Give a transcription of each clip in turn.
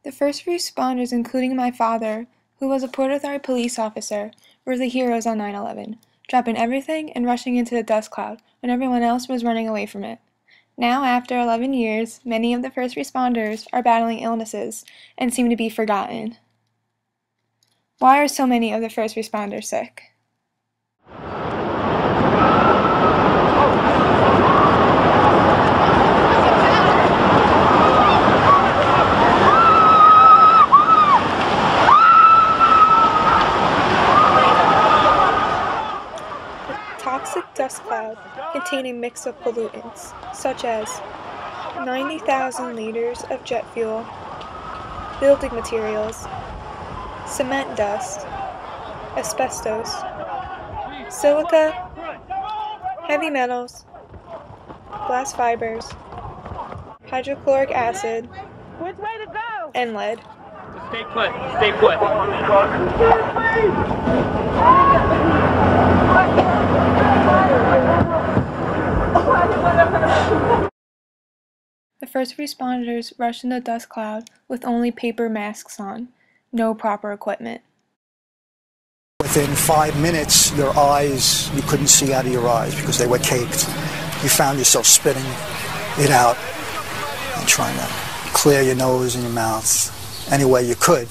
The first responders, including my father, who was a Port Authority police officer, were the heroes on 9/11, dropping everything and rushing into the dust cloud when everyone else was running away from it. Now, after 11 years, many of the first responders are battling illnesses and seem to be forgotten. Why are so many of the first responders sick? Toxic dust cloud contain a mix of pollutants, such as 90,000 liters of jet fuel, building materials, cement dust, asbestos, silica, heavy metals, glass fibers, hydrochloric acid, and lead. Stay put. Stay put. The first responders rushed in the dust cloud with only paper masks on, no proper equipment. Within 5 minutes, your eyes, you couldn't see out of your eyes because they were caked. You found yourself spitting it out and trying to clear your nose and your mouth any way you could.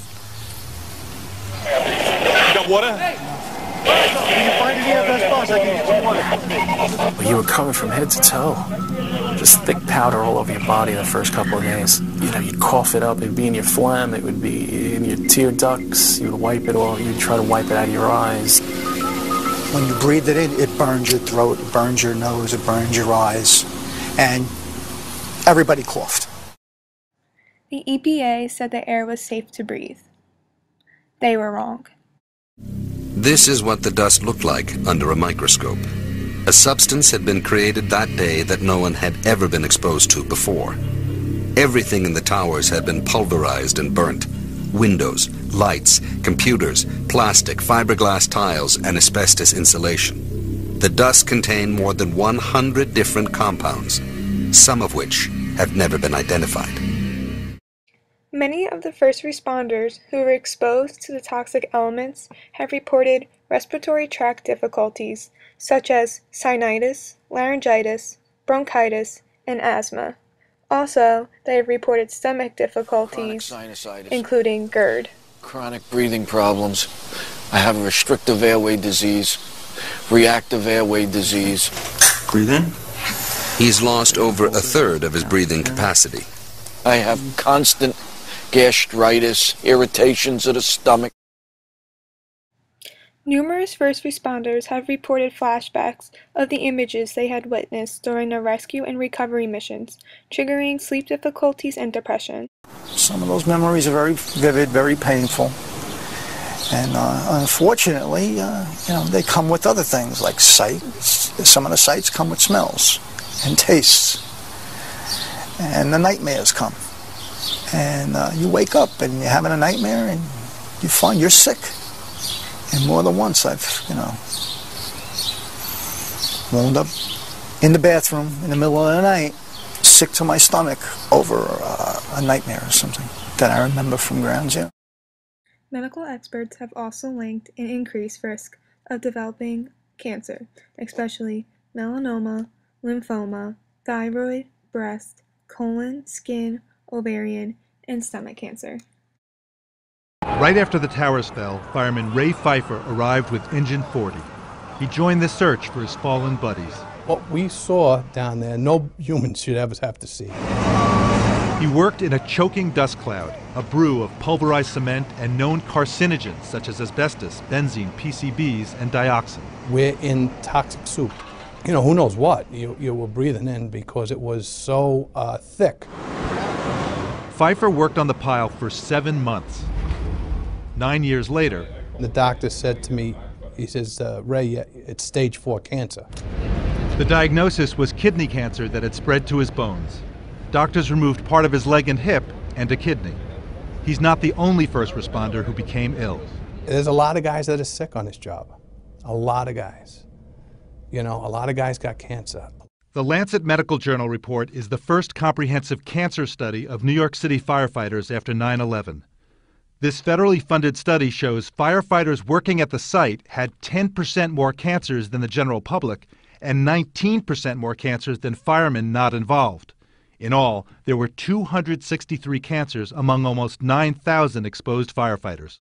You got water? You were covered from head to toe. Just thick powder all over your body the first couple of days. You know, you'd cough it up, it'd be in your phlegm, it would be in your tear ducts, you would wipe it off, you'd try to wipe it out of your eyes. When you breathed it in, it burns your throat, it burns your nose, it burns your eyes, and everybody coughed. The EPA said the air was safe to breathe. They were wrong. This is what the dust looked like under a microscope. A substance had been created that day that no one had ever been exposed to before. Everything in the towers had been pulverized and burnt. Windows, lights, computers, plastic, fiberglass tiles, and asbestos insulation. The dust contained more than 100 different compounds, some of which have never been identified. Many of the first responders who were exposed to the toxic elements have reported respiratory tract difficulties, such as sinusitis, laryngitis, bronchitis, and asthma. Also, they have reported stomach difficulties, including GERD. Chronic breathing problems. I have a restrictive airway disease, reactive airway disease. Breathe in. He's lost over a third of his breathing capacity. I have constant gastritis, irritations of the stomach. Numerous first responders have reported flashbacks of the images they had witnessed during their rescue and recovery missions, triggering sleep difficulties and depression. Some of those memories are very vivid, very painful. And unfortunately, they come with other things like sights. Some of the sights come with smells and tastes. And the nightmares come. And you wake up and you're having a nightmare and you find you're sick. And more than once I've, wound up in the bathroom in the middle of the night, sick to my stomach over a nightmare or something that I remember from ground zero. Medical experts have also linked an increased risk of developing cancer, especially melanoma, lymphoma, thyroid, breast, colon, skin, ovarian, and stomach cancer. Right after the towers fell, fireman Ray Pfeiffer arrived with Engine 40. He joined the search for his fallen buddies. What we saw down there, no human should ever have to see. He worked in a choking dust cloud, a brew of pulverized cement and known carcinogens such as asbestos, benzene, PCBs, and dioxin. We're in toxic soup. Who knows what you were breathing in because it was so thick. Pfeiffer worked on the pile for 7 months. 9 years later, the doctor said to me, he says, Ray, it's stage 4 cancer. The diagnosis was kidney cancer that had spread to his bones. Doctors removed part of his leg and hip and a kidney. He's not the only first responder who became ill. There's a lot of guys that are sick on this job. A lot of guys. A lot of guys got cancer. The Lancet Medical Journal report is the first comprehensive cancer study of New York City firefighters after 9/11. This federally funded study shows firefighters working at the site had 10% more cancers than the general public and 19% more cancers than firemen not involved. In all, there were 263 cancers among almost 9,000 exposed firefighters.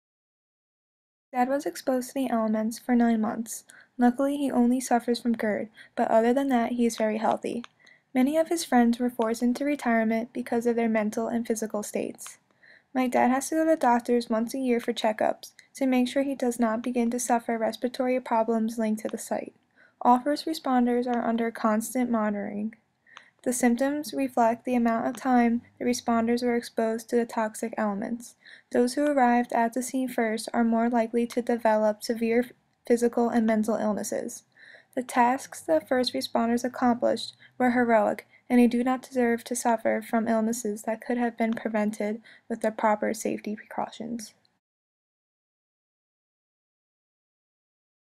Dad was exposed to the elements for 9 months. Luckily, he only suffers from GERD, but other than that, he is very healthy. Many of his friends were forced into retirement because of their mental and physical states. My dad has to go to doctors once a year for checkups to make sure he does not begin to suffer respiratory problems linked to the site. All first responders are under constant monitoring. The symptoms reflect the amount of time the responders were exposed to the toxic elements. Those who arrived at the scene first are more likely to develop severe physical and mental illnesses. The tasks the first responders accomplished were heroic, and they do not deserve to suffer from illnesses that could have been prevented with the proper safety precautions.